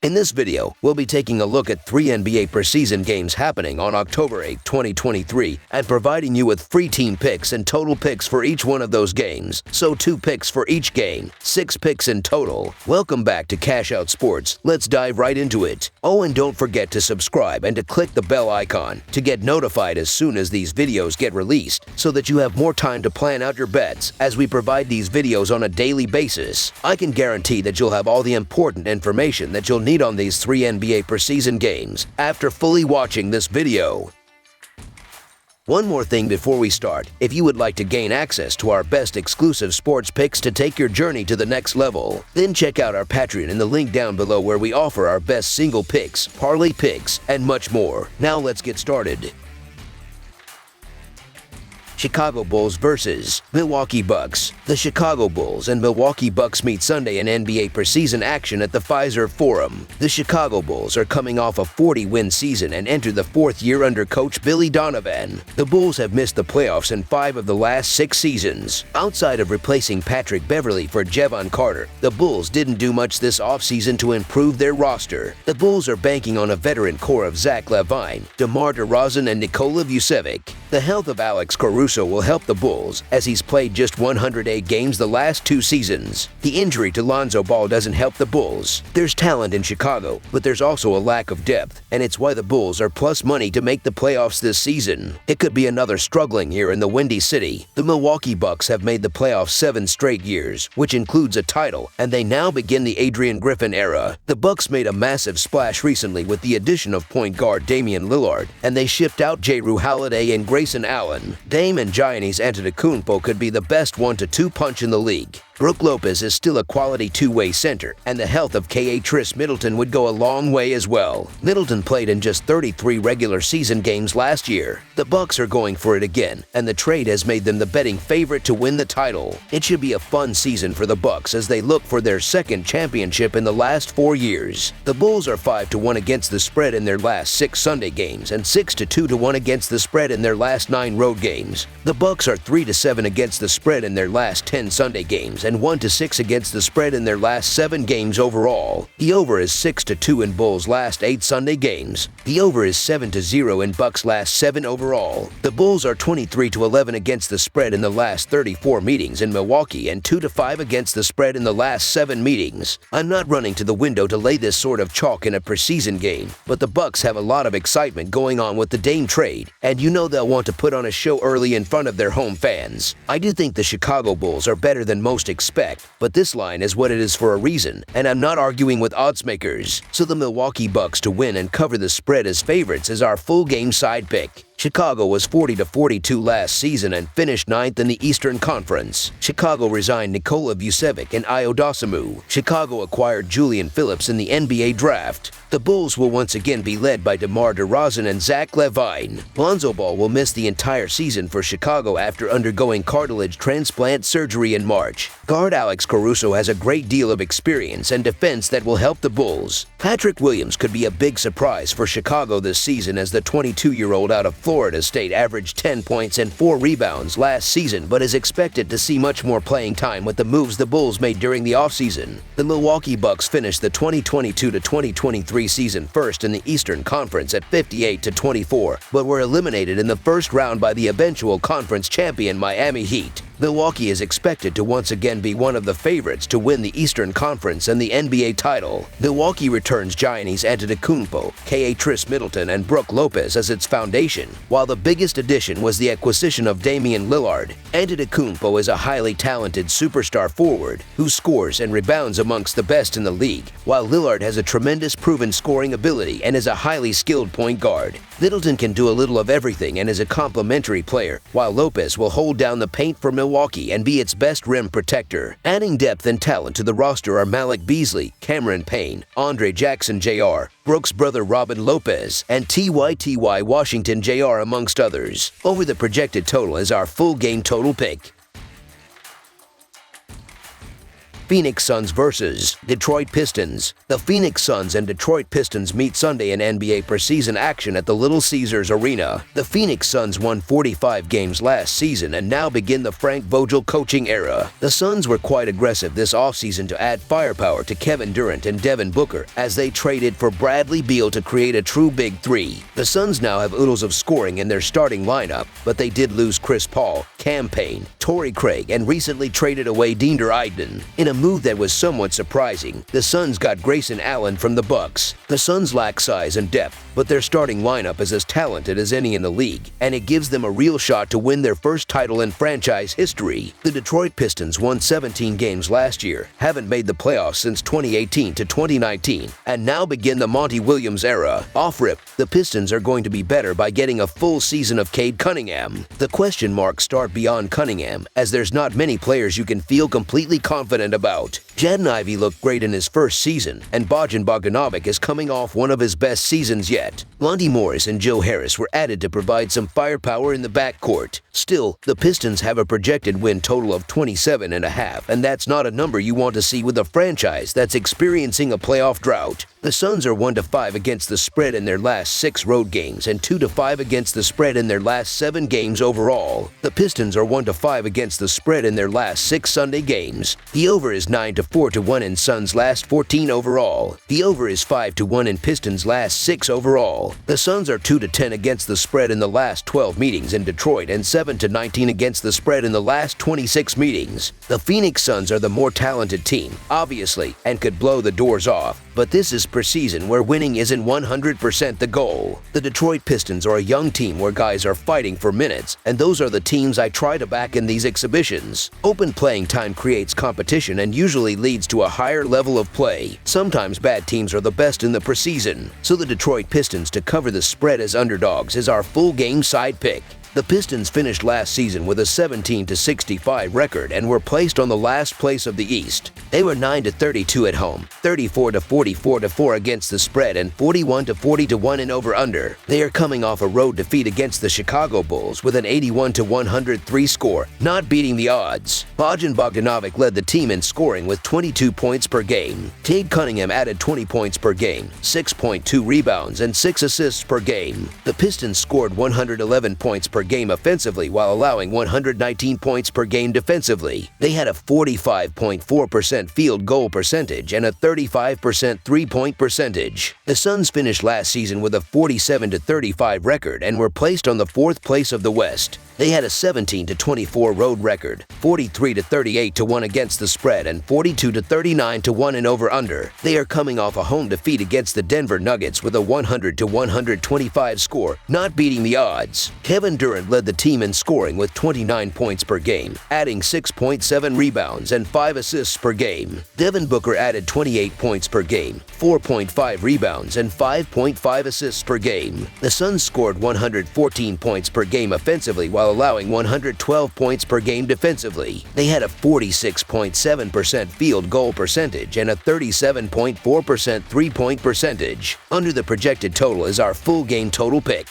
In this video, we'll be taking a look at 3 NBA preseason games happening on October 8, 2023, and providing you with free team picks and total picks for each one of those games. So 2 picks for each game, 6 picks in total. Welcome back to Cash Out Sports. Let's dive right into it. Oh, and don't forget to subscribe and to click the bell icon to get notified as soon as these videos get released, so that you have more time to plan out your bets as we provide these videos on a daily basis. I can guarantee that you'll have all the important information that you'll need on these 3 NBA preseason games after fully watching this video. One more thing before we start: if you would like to gain access to our best exclusive sports picks to take your journey to the next level, then check out our Patreon in the link down below, where we offer our best single picks, parlay picks, and much more. Now let's get started. Chicago Bulls versus Milwaukee Bucks. The Chicago Bulls and Milwaukee Bucks meet Sunday in NBA preseason action at the Pfizer Forum. The Chicago Bulls are coming off a 40-win season and enter the 4th year under coach Billy Donovan. The Bulls have missed the playoffs in 5 of the last 6 seasons. Outside of replacing Patrick Beverley for Jevon Carter, the Bulls didn't do much this offseason to improve their roster. The Bulls are banking on a veteran core of Zach LaVine, DeMar DeRozan, and Nikola Vucevic. The health of Alex Caruso will help the Bulls, as he's played just 108 games the last 2 seasons. The injury to Lonzo Ball doesn't help the Bulls. There's talent in Chicago, but there's also a lack of depth, and it's why the Bulls are plus money to make the playoffs this season. It could be another struggling year in the Windy City. The Milwaukee Bucks have made the playoffs 7 straight years, which includes a title, and they now begin the Adrian Griffin era. The Bucks made a massive splash recently with the addition of point guard Damian Lillard, and they shipped out Jrue Holiday and Grayson Allen. Dame and Giannis Antetokounmpo could be the best 1-2 punch in the league. Brook Lopez is still a quality two-way center, and the health of Khris Middleton would go a long way as well. Middleton played in just 33 regular season games last year. The Bucks are going for it again, and the trade has made them the betting favorite to win the title. It should be a fun season for the Bucks as they look for their 2nd championship in the last 4 years. The Bulls are 5-1 against the spread in their last 6 Sunday games and 6-2-1 against the spread in their last 9 road games. The Bucks are 3-7 against the spread in their last 10 Sunday games and 1-6 against the spread in their last 7 games overall. The over is 6-2 in Bulls' last 8 Sunday games. The over is 7-0 in Bucks' last 7 overall. The Bulls are 23-11 against the spread in the last 34 meetings in Milwaukee and 2-5 against the spread in the last 7 meetings. I'm not running to the window to lay this sort of chalk in a preseason game, but the Bucks have a lot of excitement going on with the Dame trade, and you know they'll want to put on a show early in front of their home fans. I do think the Chicago Bulls are better than most expect, but this line is what it is for a reason, and I'm not arguing with odds makers. So the Milwaukee Bucks to win and cover the spread as favorites is our full game side pick. Chicago was 40-42 last season and finished 9th in the Eastern Conference. Chicago resigned Nikola Vucevic and Ayo Dosunmu. Chicago acquired Julian Phillips in the NBA draft. The Bulls will once again be led by DeMar DeRozan and Zach LaVine. Lonzo Ball will miss the entire season for Chicago after undergoing cartilage transplant surgery in March. Guard Alex Caruso has a great deal of experience and defense that will help the Bulls. Patrick Williams could be a big surprise for Chicago this season, as the 22-year-old out of Florida State averaged 10 points and 4 rebounds last season, but is expected to see much more playing time with the moves the Bulls made during the offseason. The Milwaukee Bucks finished the 2022-2023 season first in the Eastern Conference at 58-24, but were eliminated in the first round by the eventual conference champion Miami Heat. Milwaukee is expected to once again be one of the favorites to win the Eastern Conference and the NBA title. Milwaukee returns Giannis Antetokounmpo, Khris Middleton, and Brook Lopez as its foundation, while the biggest addition was the acquisition of Damian Lillard. Antetokounmpo is a highly talented superstar forward who scores and rebounds amongst the best in the league, while Lillard has a tremendous proven scoring ability and is a highly skilled point guard. Middleton can do a little of everything and is a complementary player, while Lopez will hold down the paint for Milwaukee and be its best rim protector. Adding depth and talent to the roster are Malik Beasley, Cameron Payne, Andre Jackson Jr., Brooks' brother Robin Lopez, and T.Y. Washington Jr., amongst others. Over the projected total is our full game total pick. Phoenix Suns versus Detroit Pistons. The Phoenix Suns and Detroit Pistons meet Sunday in NBA preseason action at the Little Caesars Arena. The Phoenix Suns won 45 games last season and now begin the Frank Vogel coaching era. The Suns were quite aggressive this offseason to add firepower to Kevin Durant and Devin Booker as they traded for Bradley Beal to create a true big three. The Suns now have oodles of scoring in their starting lineup, but they did lose Chris Paul, Cam Payne, Torrey Craig, and recently traded away Deander Ayton. In a move that was somewhat surprising, the Suns got Grayson Allen from the Bucks. The Suns lack size and depth, but their starting lineup is as talented as any in the league, and it gives them a real shot to win their first title in franchise history. The Detroit Pistons won 17 games last year, haven't made the playoffs since 2018 to 2019, and now begin the Monty Williams era. Off-rip, the Pistons are going to be better by getting a full season of Cade Cunningham. The question marks start beyond Cunningham, as there's not many players you can feel completely confident about. Jaden Ivey looked great in his first season, and Bojan Bogdanovic is coming off one of his best seasons yet. Lonnie Morris and Joe Harris were added to provide some firepower in the backcourt. Still, the Pistons have a projected win total of 27.5, and that's not a number you want to see with a franchise that's experiencing a playoff drought. The Suns are 1-5 against the spread in their last 6 road games and 2-5 against the spread in their last 7 games overall. The Pistons are 1-5 against the spread in their last 6 Sunday games. The over is 9-4-1 in Suns' last 14 overall. The over is 5-1 in Pistons' last 6 overall. The Suns are 2-10 against the spread in the last 12 meetings in Detroit and 7-19 against the spread in the last 26 meetings. The Phoenix Suns are the more talented team, obviously, and could blow the doors off, but this is preseason where winning isn't 100% the goal. The Detroit Pistons are a young team where guys are fighting for minutes, and those are the teams I try to back in these exhibitions. Open playing time creates competition and usually leads to a higher level of play. Sometimes bad teams are the best in the preseason, so the Detroit Pistons to cover the spread as underdogs is our full game side pick. The Pistons finished last season with a 17-65 record and were placed on the last place of the East. They were 9-32 at home, 34-44-4 against the spread, and 41-40-1 in over-under. They are coming off a road defeat against the Chicago Bulls with an 81-103 score, not beating the odds. Bojan Bogdanovic led the team in scoring with 22 points per game. Cade Cunningham added 20 points per game, 6.2 rebounds, and 6 assists per game. The Pistons scored 111 points per game offensively while allowing 119 points per game defensively. They had a 45.4% field goal percentage and a 35% three-point percentage. The Suns finished last season with a 47-35 record and were placed on the 4th place of the West. They had a 17-24 road record, 43-38-1 against the spread, and 42-39-1 in over-under. They are coming off a home defeat against the Denver Nuggets with a 100-125 score, not beating the odds. Kevin Durant led the team in scoring with 29 points per game, adding 6.7 rebounds and 5 assists per game. Devin Booker added 28 points per game, 4.5 rebounds, and 5.5 assists per game. The Suns scored 114 points per game offensively while allowing 112 points per game defensively. They had a 46.7% field goal percentage and a 37.4% three-point percentage. Under the projected total is our full game total pick.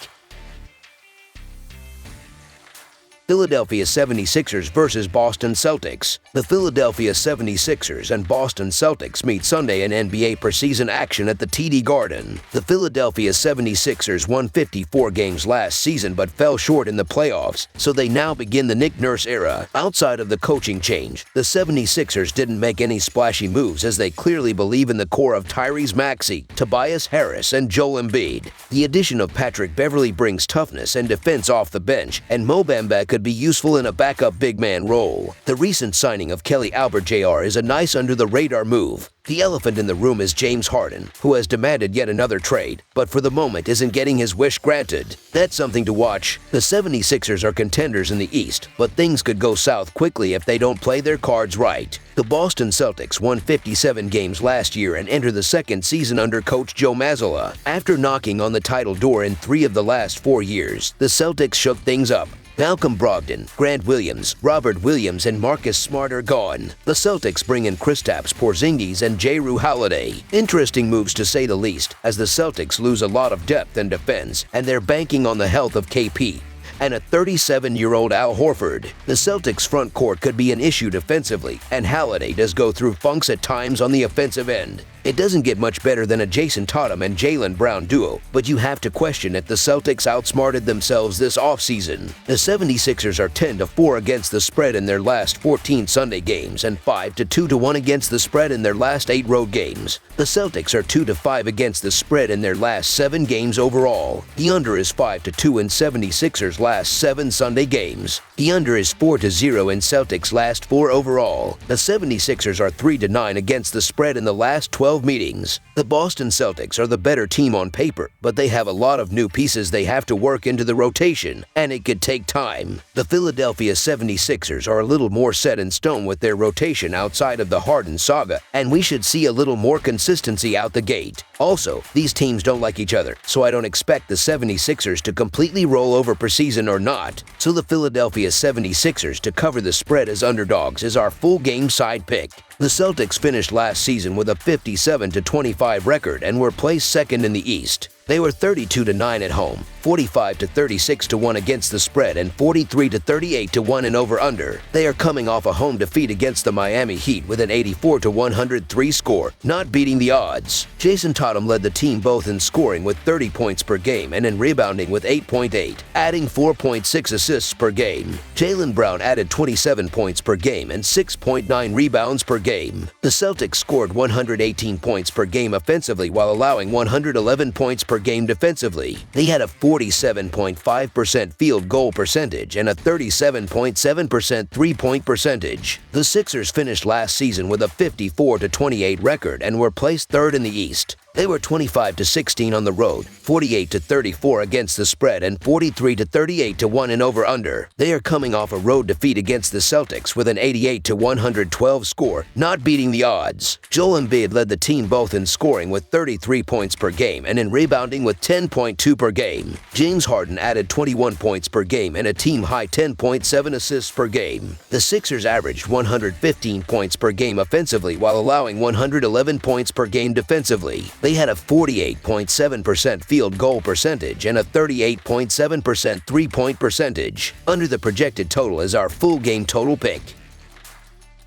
Philadelphia 76ers versus Boston Celtics. The Philadelphia 76ers and Boston Celtics meet Sunday in NBA preseason action at the TD Garden. The Philadelphia 76ers won 54 games last season but fell short in the playoffs, so they now begin the Nick Nurse era. Outside of the coaching change, the 76ers didn't make any splashy moves as they clearly believe in the core of Tyrese Maxey, Tobias Harris, and Joel Embiid. The addition of Patrick Beverley brings toughness and defense off the bench, and Mo Bamba could be useful in a backup big man role. The recent signing of Kelly Oubre Jr. is a nice under-the-radar move. The elephant in the room is James Harden, who has demanded yet another trade, but for the moment isn't getting his wish granted. That's something to watch. The 76ers are contenders in the East, but things could go south quickly if they don't play their cards right. The Boston Celtics won 57 games last year and enter the second season under coach Joe Mazzulla. After knocking on the title door in 3 of the last 4 years, the Celtics shook things up. Malcolm Brogdon, Grant Williams, Robert Williams, and Marcus Smart are gone. The Celtics bring in Kristaps Porzingis and Jrue Holiday. Interesting moves to say the least, as the Celtics lose a lot of depth and defense, and they're banking on the health of KP. and a 37-year-old Al Horford. The Celtics' front court could be an issue defensively, and Holiday does go through funks at times on the offensive end. It doesn't get much better than a Jason Tatum and Jaylen Brown duo, but you have to question if the Celtics outsmarted themselves this offseason. The 76ers are 10-4 against the spread in their last 14 Sunday games and 5-2-1 against the spread in their last 8 road games. The Celtics are 2-5 against the spread in their last 7 games overall. The under is 5-2 in 76ers' last 7 Sunday games. The under is 4-0 in Celtics' last 4 overall. The 76ers are 3-9 against the spread in the last 12 meetings. The Boston Celtics are the better team on paper, but they have a lot of new pieces they have to work into the rotation, and it could take time. The Philadelphia 76ers are a little more set in stone with their rotation outside of the Harden saga, and we should see a little more consistency out the gate. Also, these teams don't like each other, so I don't expect the 76ers to completely roll over Preseason or not. So the Philadelphia 76ers to cover the spread as underdogs is our full game side pick. The Celtics finished last season with a 57-25 record and were placed second in the East. They were 32-9 at home, 45-36-1 against the spread, and 43-38-1 in over-under. They are coming off a home defeat against the Miami Heat with an 84-103 score, not beating the odds. Jason Tatum led the team both in scoring with 30 points per game and in rebounding with 8.8, adding 4.6 assists per game. Jaylen Brown added 27 points per game and 6.9 rebounds per game. The Celtics scored 118 points per game offensively while allowing 111 points per game defensively. They had a 47.5% field goal percentage and a 37.7% three-point percentage. The Sixers finished last season with a 54-28 record and were placed third in the East. They were 25-16 on the road, 48-34 against the spread, and 43-38-1 in over-under. They are coming off a road defeat against the Celtics with an 88-112 score, not beating the odds. Joel Embiid led the team both in scoring with 33 points per game and in rebounding with 10.2 per game. James Harden added 21 points per game and a team-high 10.7 assists per game. The Sixers averaged 115 points per game offensively while allowing 111 points per game defensively. They had a 48.7% field goal percentage and a 38.7% three-point percentage. Under the projected total is our full game total pick.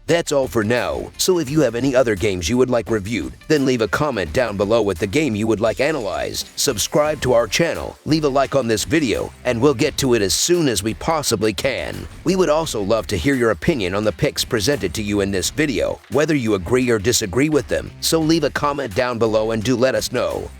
That's all for now, so if you have any other games you would like reviewed, then leave a comment down below with the game you would like analyzed, subscribe to our channel, leave a like on this video, and we'll get to it as soon as we possibly can. We would also love to hear your opinion on the picks presented to you in this video, whether you agree or disagree with them, so leave a comment down below and do let us know.